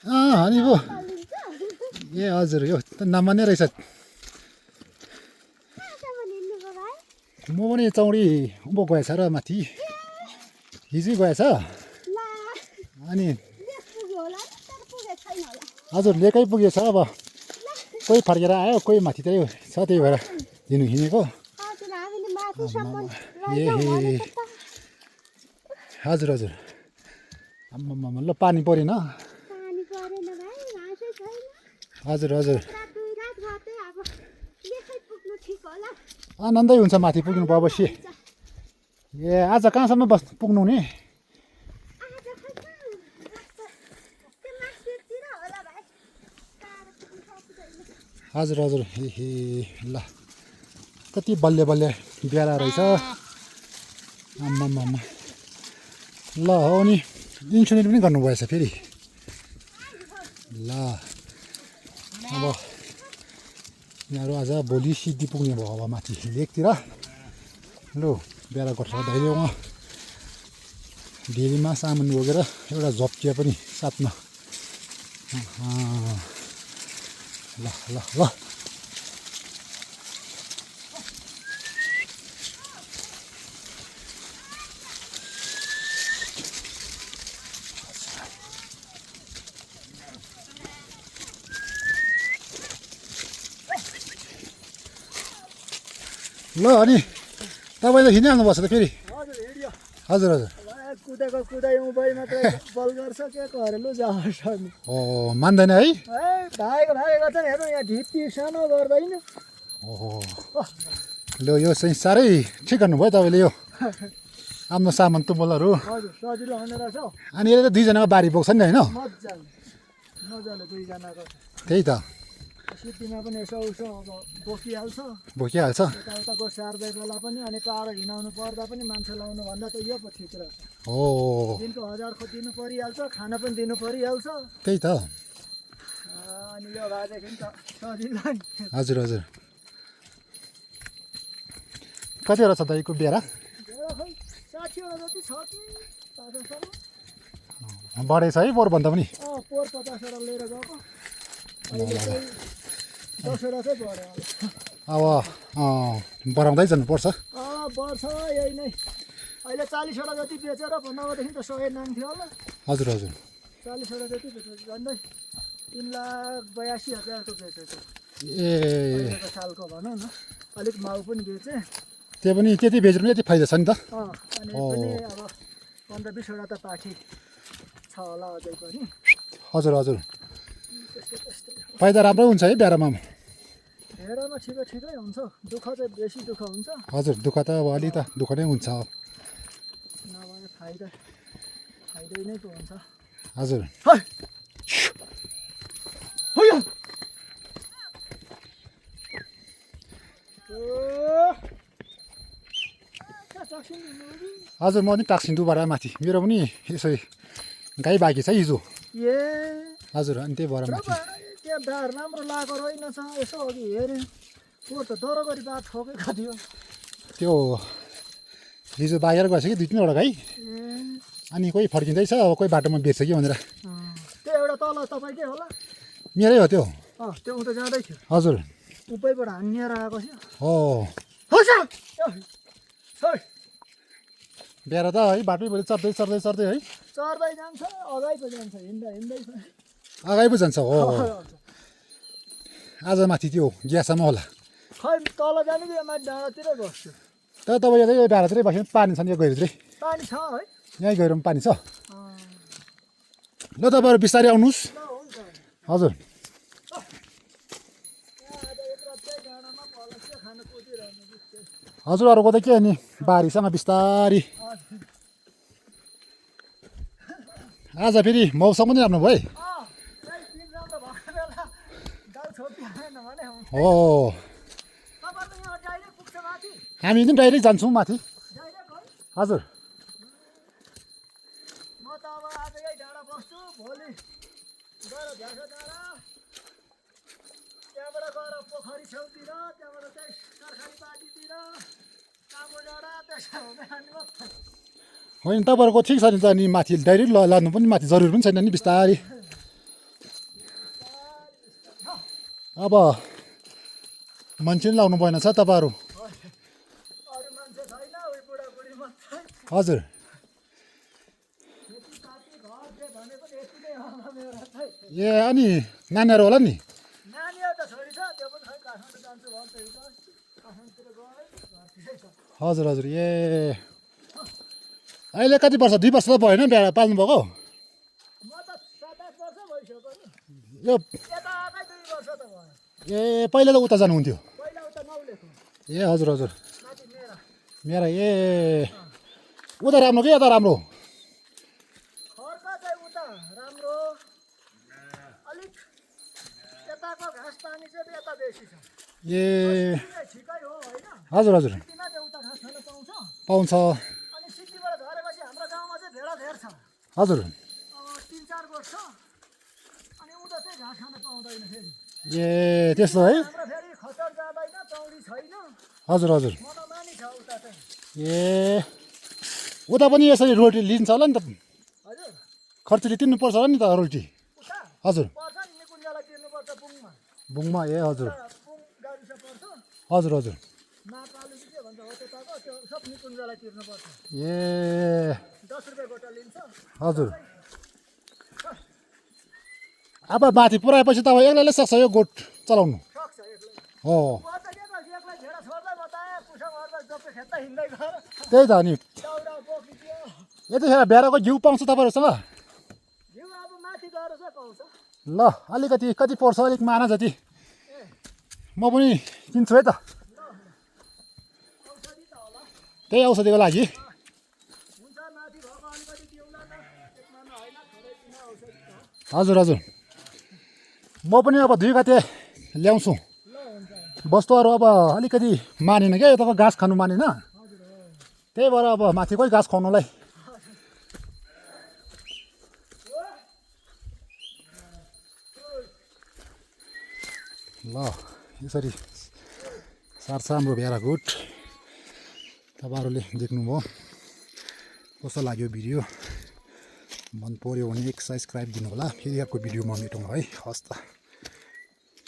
अनि पो ए हजुर यो त नमान्ने रहेछ म पनि चौडी उँभो गएछ र माथि हिजै गएछ अनि हजुर लेकै पुगेछ अब कोही फर्केर आयो कोही माथि चाहिँ छ त्यही भएर हिँड्नु हिँडेको ए हजुर हजुर आम्मामा ल पानी परेन हजुर हजुर आनन्दै हुन्छ माथि पुग्नु अवश्य ए आज कहाँसम्म पुग्नु नि हजुर हजुर ए ल कति बल्ले बल्ले बिहारा रहेछ आम्मामा ल हो नि इन्सुरेन्स पनि गर्नुभएछ फेरि ल अब यहाँहरू आज भोलि सिद्धि पुग्ने भयो अब माथि लेकतिर लु बिहारा गर्छ धैर्यमा ढेरीमा सामान बोकेर एउटा झप्किया पनि साथमा ल ल ल ल अनि तपाईँ त हिँडिहाल्नु पर्छ त फेरि हजुर हजुर कुदाको कुदाइ उभै मात्रै बल गर्छ के घरेलु जान्छ ओ मान्दैन है भागेको गर्छ नि हेर्नु यहाँ ढिप्पी सानो गर्दैन ओहो ल यो चाहिँ साह्रै ठिक गर्नुभयो तपाईँले यो आफ्नो सामान तुम्बलहरू हजुर सजिलो हुने रहेछ अनि यसले त दुईजनाको बारी बोक्छ नि होइन मजाले दुईजनाको त्यही त सिटीमा पनि यसो उसो अब बोकिहाल्छ बोकिहाल्छ यताउताको सार्दै बेला पनि अनि टाढो हिँडाउनु पर्दा पनि मान्छे लाउनु भन्दा त यो पो ठिक रहेछ हो दिनको 1000 दिनु परिहाल्छ खाना पनि दिनु परिहाल्छ त्यही त अनि यो भएदेखि त सजिलो नि हजुर हजुर कतिवटा छ दाइको बिहा खै 60 वटा जति छ कि 50 बढेछ है पोहोरभन्दा पनि पोहोर 50 वटा लिएर गएको अहिले चाहिँ 10 वटा चाहिँ बढ्यो अब बढाउँदै जानुपर्छ बढ्छ यही नै अहिले 40 वटा जति बेचेर नभएदेखि त 100 नाङ्थ्यो होला हजुर हजुर 40 वटा जति बेचेर झन्डै 3,82,000 को बेचेको ए पहिलेको सालको भनौँ न अलिक माउ पनि बेचेँ त्यो पनि त्यति बेचेर पनि यति फाइदा छ नि त अनि पनि अब 15-20 वटा त पाठी छ होला अझै पनि हजुर हजुर फाइदा राम्रो हुन्छ है बिहारमा भेडामा ठिकै हुन्छ दुःख चाहिँ बेसी दुःख हुन्छ हजुर दुःख त अब अलि त दुःख नै हुन्छ नभए फाइदै नै पो हुन्छ हजुर हजुर म पनि टाक्सिन्डुबाट माथि मेरो पनि यसै गाई बाँकी छ हिजो ए हजुर अनि त्यही भएर माथि त्यो दार राम्रो लागेको रहेनछ यसो अघि हेरेँ पोहोर त दरो गरी बात ठोकेको थियो त्यो हिजो बागेर गएछ कि 2-3 वटा गाई अनि कोही फर्किँदैछ अब कोही बाटोमा बेच्छ कि भनेर त्यो एउटा तल तपाईँकै होला मेरै हो त्यो त्यो उता जाँदै थियो हजुर उपैबाट हानिएर आएको थियो हो छोड बिहार त है बाटैभरि चढ्दै है चढ्दै जान्छ अगाइ पो जान्छ हिँड्दै अगाडि पो जान्छ हो आज माथि त्यो ग्यासमा होला खै तल जाने कि माथि डाँडातिरै बस्छु तर तपाईँ यतै डाँडातिरै बस्यो पानी छ नि यो गहिरोतिरै पानी छ है यहीँ गहिरोमा पानी छ ल तपाईँहरू बिस्तारै आउनुहोस् हजुर हजुरहरूको त के नि बारीसँग बिस्तारी आज फेरि मौसम पनि राम्रो भयो हो हामी पनि डाइरेक्ट जान्छौँ माथि हजुर म त अब आज यही डाँडा बस्छु भोलि गएर झ्यासो डाँडा त्यहाँबाट गएर पोखरी छेउतिर त्यहाँबाट चाहिँ सरकारी पार्टीतिर काबो डाँडा त्यसो होइन तपाईँहरूको ठिक छ नि त अनि माथि डाइरेक्ट लानु पनि माथि जरुरी पनि छैन नि बिस्तारै अब मान्छे पनि लाउनु भएन छ तपाईँहरू अरू मान्छे छैन उही बुढाबुढी मात्रै हजुर खेतीपाती घर जे भने पनि यति नै हो मेरो चाहिँ ए अनि नानीहरू होला नि नानीहरू त छोरी छ त्यो पनि खै काठमाडौँ जान्छु भन्छ काठमाडौँतिर गयो घरतिरै छ हजुर हजुर ए अहिले कति वर्ष 2 वर्ष त भएन बिहा पाल्नुभएको म त 7-8 वर्ष भइसक्यो नि यो यता आएकै 2 वर्ष त भयो ए पहिला त उता जानुहुन्थ्यो पहिला उता नौलेको ए हजुर हजुर माथि मेरा मेरा ए उता राम्रो कि यता राम्रो खर्क चाहिँ उता राम्रो अलिक यताको घाँस पानी चाहिँ यता बेसी छ ए ठिकै हो होइन हजुर हजुर सिटीमा चाहिँ उता घाँस खान पाउँछ पाउँछ अनि सिटीबाट झरेपछि हाम्रो गाउँमा चाहिँ भेडा धेर छ हजुर अब 3-4 वर्ष अनि उता चाहिँ घाँस खान पाउँदैन फेरि ए त्यस्तो है हाम्रो फेरि खचर जाँदैन चौडी छैन हजुर हजुर मनमानी छ उता चाहिँ ए उता पनि यसरी रोटी लिन्छ होला नि त हजुर खर्चले तिर्नुपर्छ होला नि त रोटी उता हजुर पर्छ नि निकुञ्जलाई तिर्नुपर्छ पुङमा बुङमा ए हजुर पुङ गाविस पर्छ हजुर हजुर मापालु के भन्छ हो त्यताको त्यो सब निकुञ्जलाई तिर्नुपर्छ ए 10 रुपियाँ गोटा लिन्छ हजुर अब माथि पुऱ्याएपछि तपाईँ एक्लैले सक्छ यो गोठ चलाउनु सक्छ एक्लै हो उहाँ त के गर्छ एक्लै भेडा छोड्दै बताए पुसा गर्दा जप्पे खेत्ता हिँड्दै गएर त्यही त अनि दाउरा बोकिदियो यतिखेर भेडाको घिउ पाउँछ तपाईँहरूसँग घिउ अब माथि गएर चाहिँ पाउँछ ल अलिकति कति पर्छ अलिक माना जति म पनि किन्छु है त औषधि त होला त्यही औषधिको लागि हुन्छ माथि भएको अलिकति दिउँला न एक महिना होइन थोरै किन औषधि त हो हजुर हजुर म पनि अब 2 गते ल्याउँछु ल हुन्छ वस्तुहरू अब अलिकति मानेन क्या यताको घाँस खानु मानेन त्यही भएर अब माथिकै घाँस खुवाउनुलाई ल यसरी सार्छ हाम्रो भेडा गोठ तपाईँहरूले देख्नुभयो कस्तो लाग्यो भिडियो मन पर्यो भने एक सब्सक्राइब दिनु होला फेरि अर्को भिडियोमा भेटौँ है हस् त